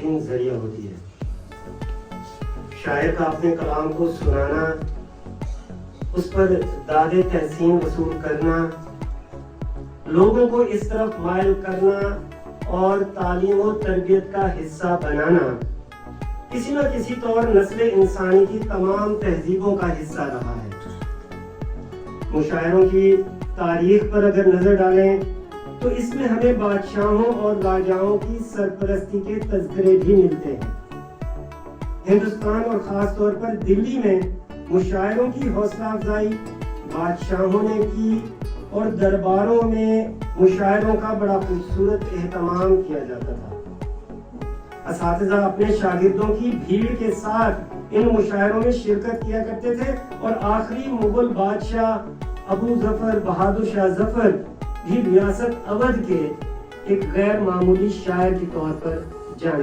بہترین ذریعہ ہوتی ہے۔ شاعر کا اپنے کلام کو سنانا، اس پر داد تحسین وصول کرنا، لوگوں کو اس طرف مائل کرنا اور تعلیم و تربیت کا حصہ بنانا کسی نہ کسی طور نسل انسانی کی تمام تہذیبوں کا حصہ رہا ہے۔ مشاعروں کی تاریخ پر اگر نظر ڈالیں تو اس میں ہمیں بادشاہوں اور راجاؤں کی سرپرستی کے تذکرے بھی ملتے ہیں۔ ہندوستان اور خاص طور پر دلی میں مشاعروں کی حوصلہ افزائی بادشاہوں نے کی اور درباروں میں مشاعروں کا بڑا خوبصورت اہتمام کیا جاتا تھا۔ اساتذہ اپنے شاگردوں کی بھیڑ کے ساتھ ان مشاعروں میں شرکت کیا کرتے تھے اور آخری مغل بادشاہ ابو ظفر بہادر شاہ ظفر بھی ریاست اودھ کے ایک غیر معمولی شاعر کے طور پر جانے